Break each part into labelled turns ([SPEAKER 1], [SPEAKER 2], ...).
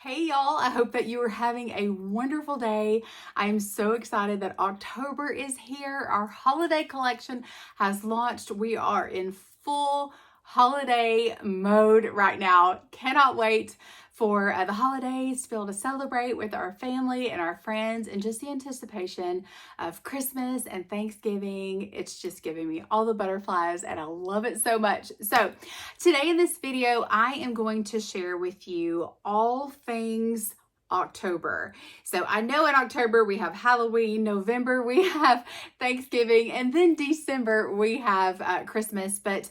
[SPEAKER 1] Hey y'all, I hope that you are having a wonderful day. I'm so excited that October is here. Our holiday collection has launched. We are in full holiday mode right now. Cannot wait for the holidays to be able to celebrate with our family and our friends, and just the anticipation of Christmas and Thanksgiving. It's just giving me all the butterflies and I love it so much. So today in this video, I am going to share with you all things October. So I know in October we have Halloween, November we have Thanksgiving, and then December we have Christmas, but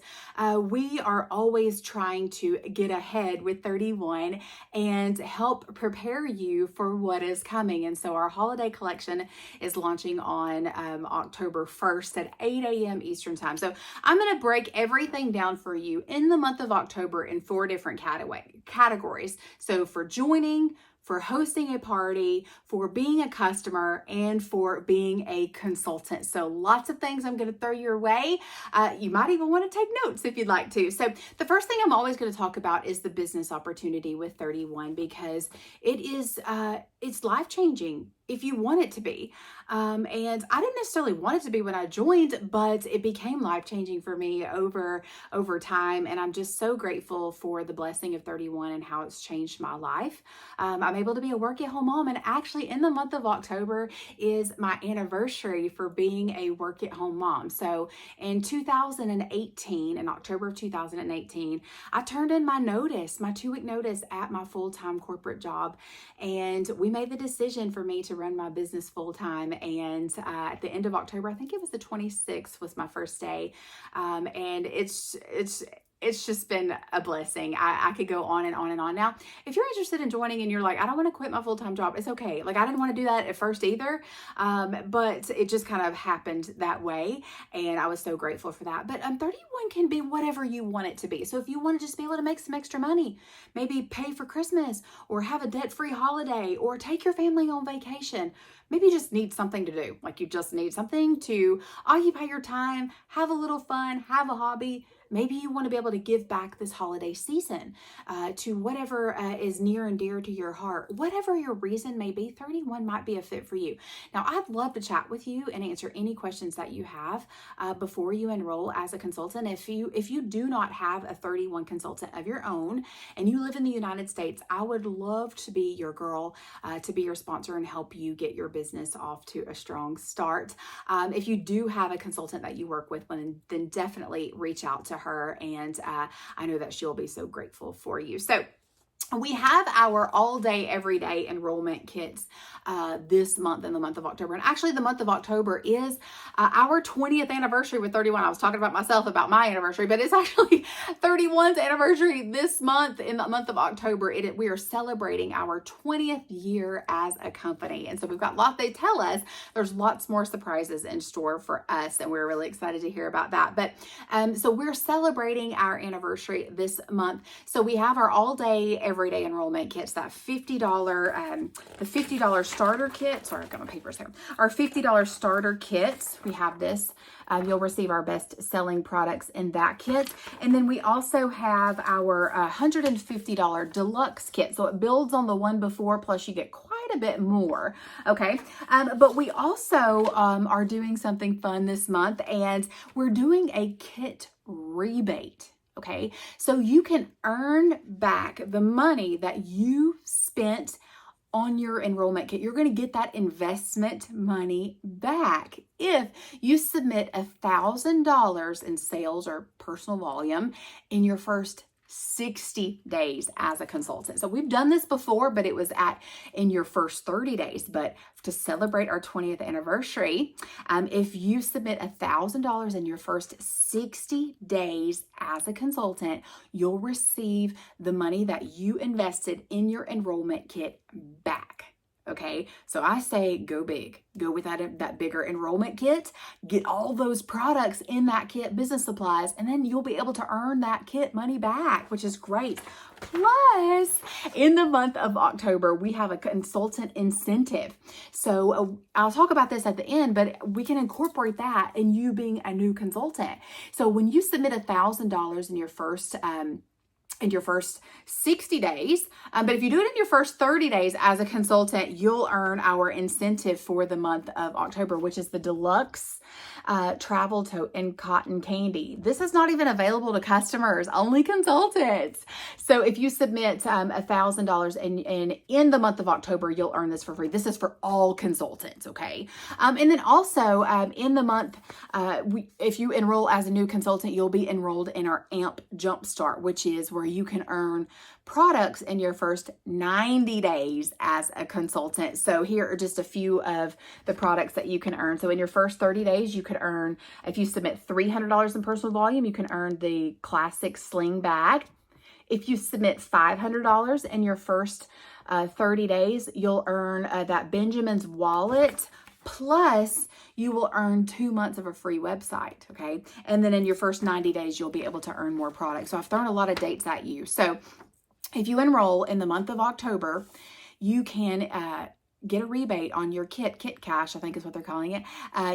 [SPEAKER 1] we are always trying to get ahead with 31 and help prepare you for what is coming. And so our holiday collection is launching on October 1st at 8 a.m. Eastern time. So I'm going to break everything down for you in the month of October in 4 different categories. So for joining, for hosting a party, for being a customer, and for being a consultant. So lots of things I'm going to throw your way. You might even want to take notes if you'd like to. So the first thing I'm always going to talk about is the business opportunity with 31, because it's life-changing if you want it to be. And I didn't necessarily want it to be when I joined, but it became life-changing for me over time. And I'm just so grateful for the blessing of 31 and how it's changed my life. I'm able to be a work-at-home mom, and actually in the month of October is my anniversary for being a work-at-home mom. So in 2018, in October of 2018, I turned in my 2-week notice at my full-time corporate job, and we made the decision for me to run my business full-time. And at the end of October, I think it was the 26th was my first day, and it's just been a blessing. I could go on and on and on. Now, if you're interested in joining and you're like, I don't want to quit my full-time job, it's okay. Like, I didn't want to do that at first either, but it just kind of happened that way, and I was so grateful for that. But 31 can be whatever you want it to be. So if you want to just be able to make some extra money, maybe pay for Christmas, or have a debt-free holiday, or take your family on vacation, maybe you just need something to do. Like, you just need something to occupy your time, have a little fun, have a hobby. Maybe you want to be able to give back this holiday season to whatever is near and dear to your heart. Whatever your reason may be, 31 might be a fit for you. Now, I'd love to chat with you and answer any questions that you have before you enroll as a consultant. If you do not have a 31 consultant of your own and you live in the United States, I would love to be your girl, to be your sponsor and help you get your business off to a strong start. If you do have a consultant that you work with, then definitely reach out to her, and I know that she'll be so grateful for you. So we have our all-day, everyday enrollment kits this month, in the month of October. And actually, the month of October is our 20th anniversary with 31. I was talking about myself about my anniversary, but it's actually 31's anniversary this month, in the month of October. We are celebrating our 20th year as a company. And so we've got lots, they tell us there's lots more surprises in store for us, and we're really excited to hear about that. But so we're celebrating our anniversary this month. So we have our all-day, everyday enrollment kits, that the $50 starter kit. Sorry, I've got my papers here. Our $50 starter kit, we have this. You'll receive our best selling products in that kit. And then we also have our $150 deluxe kit. So it builds on the one before, plus you get quite a bit more. Okay. But we also are doing something fun this month, and we're doing a kit rebate. Okay, so you can earn back the money that you spent on your enrollment kit. You're going to get that investment money back if you submit $1,000 in sales or personal volume in your first 60 days as a consultant. So we've done this before, but it was in your first 30 days. But to celebrate our 20th anniversary, if you submit $1,000 in your first 60 days as a consultant, you'll receive the money that you invested in your enrollment kit back. Okay, so I say go big. Go with that bigger enrollment kit. Get all those products in that kit, business supplies, and then you'll be able to earn that kit money back, which is great. Plus, in the month of October, we have a consultant incentive. So I'll talk about this at the end, but we can incorporate that in you being a new consultant. So when you submit $1,000 in your first in your first 60 days. But if you do it in your first 30 days as a consultant, you'll earn our incentive for the month of October, which is the deluxe travel tote and cotton candy. This is not even available to customers, only consultants. So if you submit $1,000 and in the month of October, you'll earn this for free. This is for all consultants, okay? And then also in the month, if you enroll as a new consultant, you'll be enrolled in our AMP Jumpstart, which is where you can earn products in your first 90 days as a consultant. So here are just a few of the products that you can earn. So in your first 30 days, you could earn, if you submit $300 in personal volume, you can earn the classic sling bag. If you submit $500 in your first 30 days, you'll earn that Benjamin's wallet. Plus, you will earn 2 months of a free website, okay? And then in your first 90 days, you'll be able to earn more products. So I've thrown a lot of dates at you. So if you enroll in the month of October, you can get a rebate on your kit cash, I think is what they're calling it.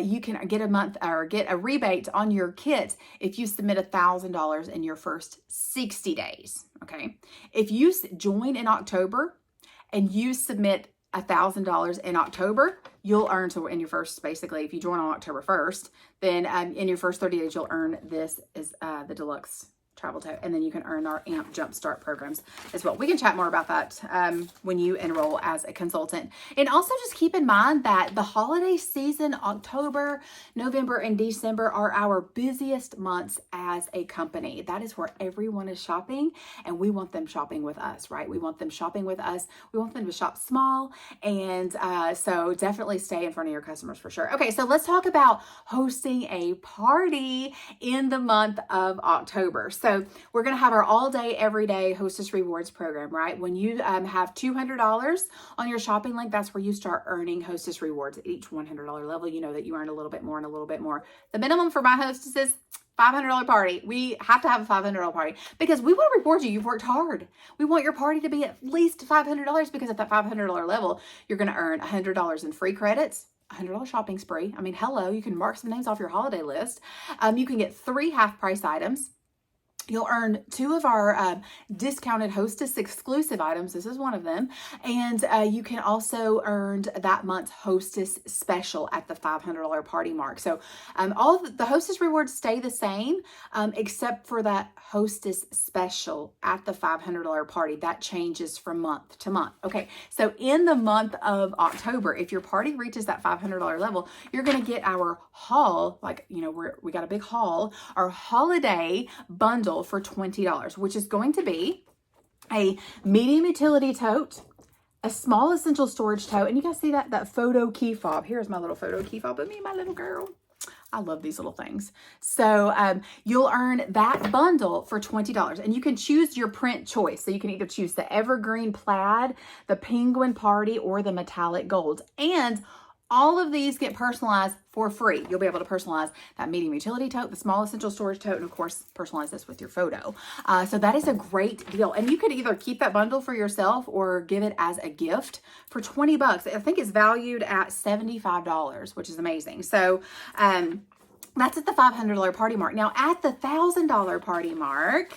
[SPEAKER 1] You can get a rebate on your kit if you submit $1,000 in your first 60 days, okay? If you join in October and you submit $1,000 in October, you'll earn, so in your first, basically, if you join on October 1st, then in your first 30 days, you'll earn this is the deluxe travel tote, and then you can earn our AMP Jumpstart programs as well. We can chat more about that when you enroll as a consultant. And also just keep in mind that the holiday season, October, November, and December are our busiest months as a company. That is where everyone is shopping, and we want them shopping with us, right? We want them shopping with us. We want them to shop small, and so definitely stay in front of your customers for sure. Okay, so let's talk about hosting a party in the month of October. So we're going to have our all day, every day Hostess Rewards program, right? When you have $200 on your shopping link, that's where you start earning Hostess Rewards. At each $100 level, you know that you earn a little bit more and a little bit more. The minimum for my hostesses, $500 party. We have to have a $500 party because we want to reward you. You've worked hard. We want your party to be at least $500 because at that $500 level, you're going to earn $100 in free credits, $100 shopping spree. I mean, hello, you can mark some names off your holiday list. You can get 3 half-price items. You'll earn 2 of our discounted Hostess exclusive items. This is one of them. And you can also earn that month's Hostess special at the $500 party mark. So all of the Hostess rewards stay the same, except for that Hostess special at the $500 party. That changes from month to month. Okay, so in the month of October, if your party reaches that $500 level, you're going to get our haul, like, you know, we got a big haul, our holiday bundle for $20, which is going to be a medium utility tote, a small essential storage tote, and you guys see that photo key fob. Here's my little photo key fob of me and my little girl. I love these little things. So you'll earn that bundle for $20, and you can choose your print choice. So you can either choose the evergreen plaid, the penguin party, or the metallic gold. And all of these get personalized for free. You'll be able to personalize that medium utility tote, the small essential storage tote, and of course, personalize this with your photo. So that is a great deal. And you could either keep that bundle for yourself or give it as a gift for $20. I think it's valued at $75, which is amazing. So, that's at the $500 party mark. Now, at the $1,000 party mark,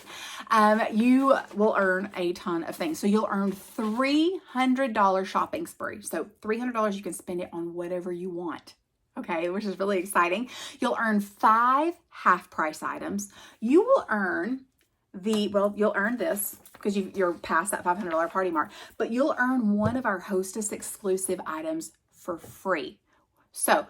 [SPEAKER 1] you will earn a ton of things. So you'll earn $300 shopping spree. So $300, you can spend it on whatever you want. Okay, which is really exciting. You'll earn 5 half-price items. You will earn you'll earn this because you're past that $500 party mark, but you'll earn one of our Hostess exclusive items for free. So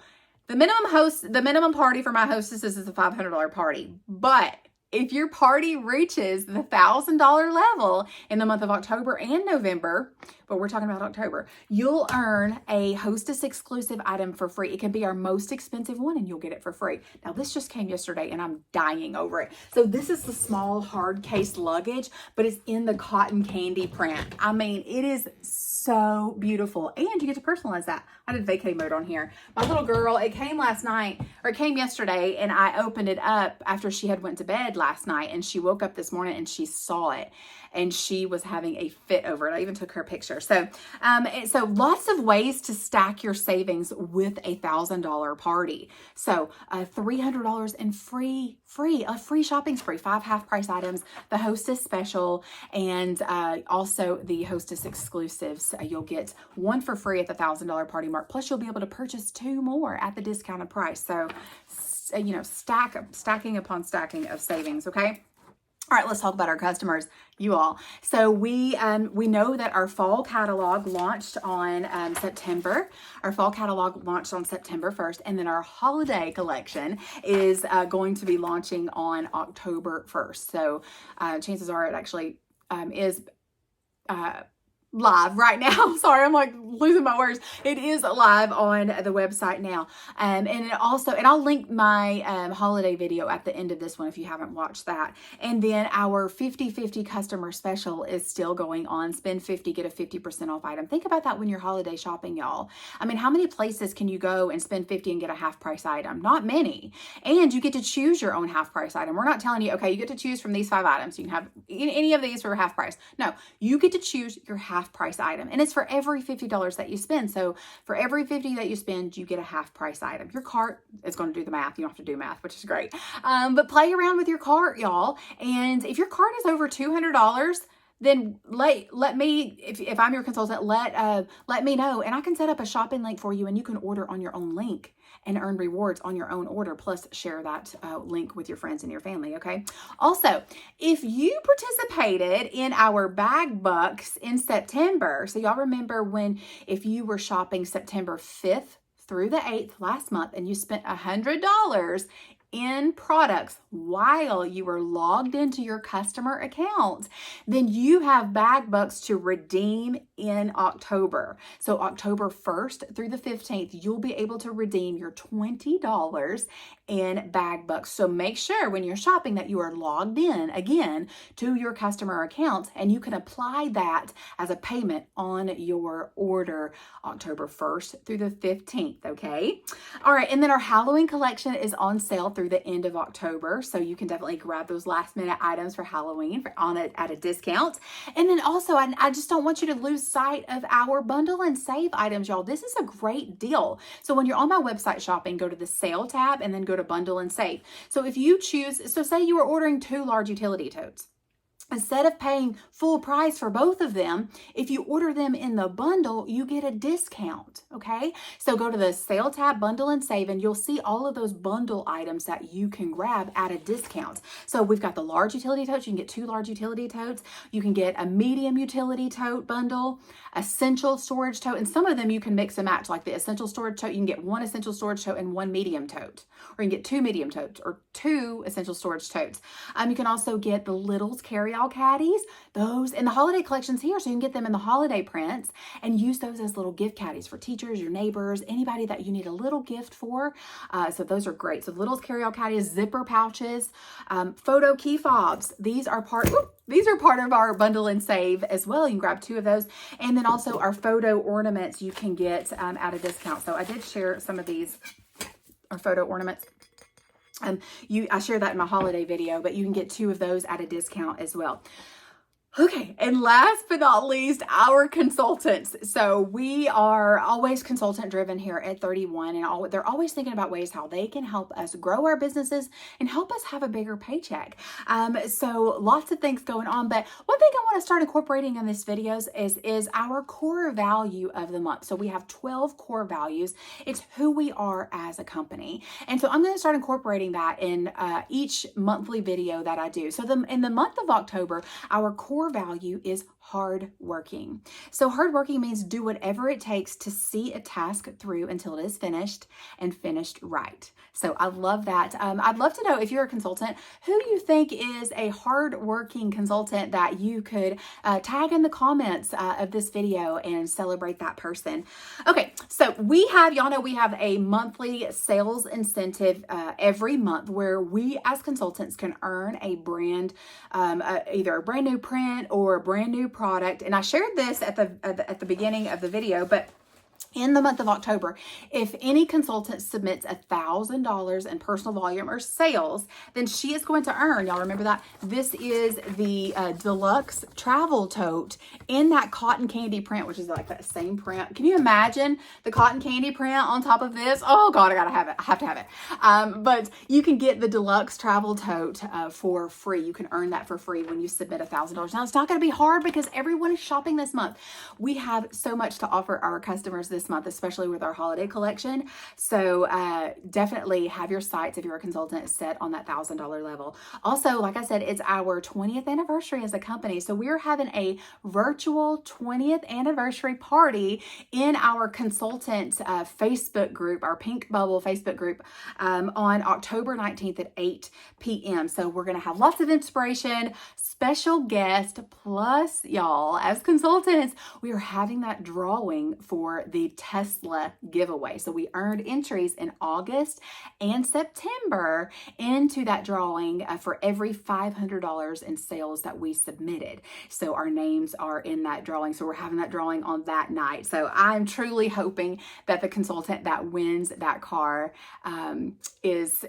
[SPEAKER 1] the minimum party for my hostesses is a $500 party. But if your party reaches the $1,000 level in the month of October and November, but we're talking about October, you'll earn a Hostess exclusive item for free. It can be our most expensive one and you'll get it for free. Now this just came yesterday and I'm dying over it. So this is the small hard case luggage, but it's in the cotton candy print. I mean, it is so beautiful, and you get to personalize that. I did vacay mode on here. My little girl, it came yesterday, and I opened it up after she had went to bed last night, and she woke up this morning and she saw it, and she was having a fit over it. I even took her picture. So lots of ways to stack your savings with a $1,000 party. So $300 in free shopping spree, 5 half-price items, the Hostess special, and also the Hostess exclusives. You'll get one for free at the $1,000 party mark. Plus, you'll be able to purchase 2 more at the discounted price. So, you know, stacking upon stacking of savings. Okay. All right, let's talk about our customers, you all. So we know that our fall catalog launched on September. Our fall catalog launched on September 1st, and then our holiday collection is going to be launching on October 1st. So chances are it actually is live right now. Sorry, I'm like losing my words. It is live on the website now. And I'll link my holiday video at the end of this one if you haven't watched that. And then our 50/50 customer special is still going on. Spend 50, get a 50% off item. Think about that when you're holiday shopping, y'all. I mean, how many places can you go and spend 50 and get a half price item? Not many. And you get to choose your own half price item. We're not telling you, okay, you get to choose from these 5 items. You can have any of these for half price. No, you get to choose your half price item, and it's for every $50 that you spend. So for every 50 that you spend, you get a half price item. Your cart is going to do the math. You don't have to do math, which is great. But play around with your cart, y'all. And if your cart is over $200, then let me, if I'm your consultant, let me know, and I can set up a shopping link for you, and you can order on your own link and earn rewards on your own order, plus share that link with your friends and your family, okay? Also, if you participated in our bag bucks in September, so y'all remember if you were shopping September 5th through the 8th last month, and you spent $100 in products while you were logged into your customer account, then you have bag bucks to redeem in October. So October 1st through the 15th, you'll be able to redeem your $20 in bag bucks. So make sure when you're shopping that you are logged in again to your customer account, and you can apply that as a payment on your order October 1st through the 15th, okay? All right, and then our Halloween collection is on sale through the end of October, so you can definitely grab those last minute items for Halloween at a discount. And then also, I just don't want you to lose sight of our bundle and save items, y'all. This is a great deal. So when you're on my website shopping, go to the sale tab and then go to bundle and save. So if you choose, so say you were ordering 2 large utility totes. Instead of paying full price for both of them, if you order them in the bundle, you get a discount, okay? So go to the sale tab, bundle and save, and you'll see all of those bundle items that you can grab at a discount. So we've got the large utility totes. You can get 2 large utility totes. You can get a medium utility tote bundle, essential storage tote, and some of them you can mix and match. Like the essential storage tote, you can get 1 essential storage tote and 1 medium tote, or you can get 2 medium totes or 2 essential storage totes. You can also get the littles carry-all caddies, those in the holiday collections here, so you can get them in the holiday prints and use those as little gift caddies for teachers, your neighbors, anybody that you need a little gift for. So those are great. So littles carry-all caddies, zipper pouches, photo key fobs. These are part of our bundle and save as well. You can grab 2 of those. And then also our photo ornaments you can get at a discount. So I did share some of these, our photo ornaments. I shared that in my holiday video, but you can get 2 of those at a discount as well. Okay, and last but not least, our consultants. So we are always consultant driven here at 31, and they're always thinking about ways how they can help us grow our businesses and help us have a bigger paycheck. So lots of things going on, but one thing I want to start incorporating in these videos is our core value of the month. So we have 12 core values. It's who we are as a company. And so I'm going to start incorporating that in each monthly video that I do. So in the month of October, our core value is hardworking. So hardworking means do whatever it takes to see a task through until it is finished and finished right. So I love that. I'd love to know, if you're a consultant, who you think is a hardworking consultant that you could tag in the comments of this video and celebrate that person. Okay, so y'all know we have a monthly sales incentive every month where we as consultants can earn a brand, either a brand new print or a brand new product. And I shared this at the beginning of the video, but in the month of October, if any consultant submits $1,000 in personal volume or sales, then she is going to earn, y'all remember that? This is the deluxe travel tote in that cotton candy print, which is like that same print. Can you imagine the cotton candy print on top of this? Oh God, I gotta have it. I have to have it. But you can get the deluxe travel tote for free. You can earn that for free when you submit $1,000. Now, it's not gonna be hard because everyone is shopping this month. We have so much to offer our customers this month, especially with our holiday collection. So definitely have your sights, if you're a consultant, set on that $1,000 level. Also, like I said, it's our 20th anniversary as a company. So we're having a virtual 20th anniversary party in our consultant Facebook group, our Pink Bubble Facebook group, on October 19th at 8 p.m. So we're going to have lots of inspiration, special guest, plus y'all, as consultants, we are having that drawing for the Tesla giveaway. So we earned entries in August and September into that drawing for every $500 in sales that we submitted. So our names are in that drawing. So we're having that drawing on that night. So I'm truly hoping that the consultant that wins that car is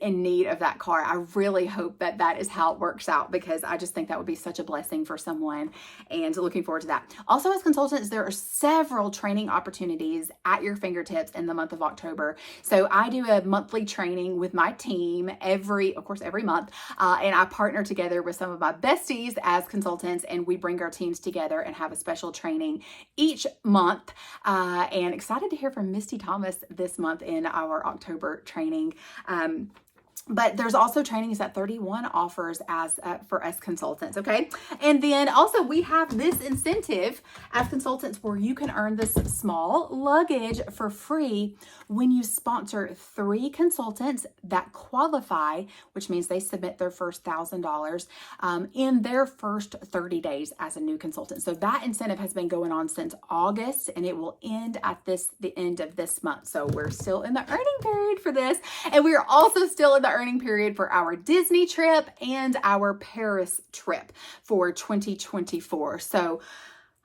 [SPEAKER 1] in need of that car. I really hope that that is how it works out, because I just think that would be such a blessing for someone, and looking forward to that. Also, as consultants, there are several training opportunities at your fingertips in the month of October. So I do a monthly training with my team every month, and I partner together with some of my besties as consultants, and we bring our teams together and have a special training each month, and excited to hear from Misty Thomas this month in our October training. But there's also trainings that 31 offers as for us consultants, okay? And then also we have this incentive as consultants where you can earn this small luggage for free when you sponsor 3 consultants that qualify, which means they submit their first $1,000 in their first 30 days as a new consultant. So that incentive has been going on since August, and it will end at the end of this month. So we're still in the earning period for this, and we are also still in the earning period for our Disney trip and our Paris trip for 2024. So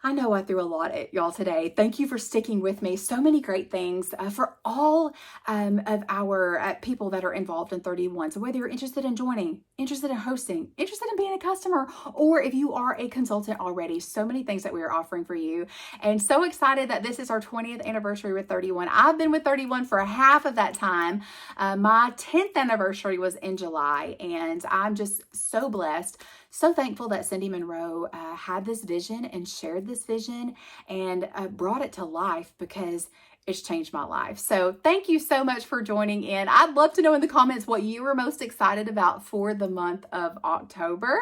[SPEAKER 1] I know I threw a lot at y'all today. Thank you for sticking with me. So many great things for all of our people that are involved in 31. So whether you're interested in joining, interested in hosting, interested in being a customer, or if you are a consultant already, so many things that we are offering for you. And so excited that this is our 20th anniversary with 31. I've been with 31 for half of that time. My 10th anniversary was in July, and I'm just so blessed, so thankful that Cindy Monroe had this vision and shared this vision and brought it to life, because it's changed my life. So thank you so much for joining in. I'd love to know in the comments what you were most excited about for the month of October.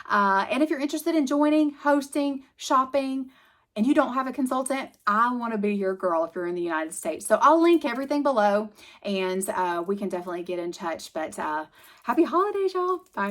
[SPEAKER 1] And if you're interested in joining, hosting, shopping, and you don't have a consultant, I want to be your girl if you're in the United States. So I'll link everything below, and we can definitely get in touch. But happy holidays, y'all. Bye.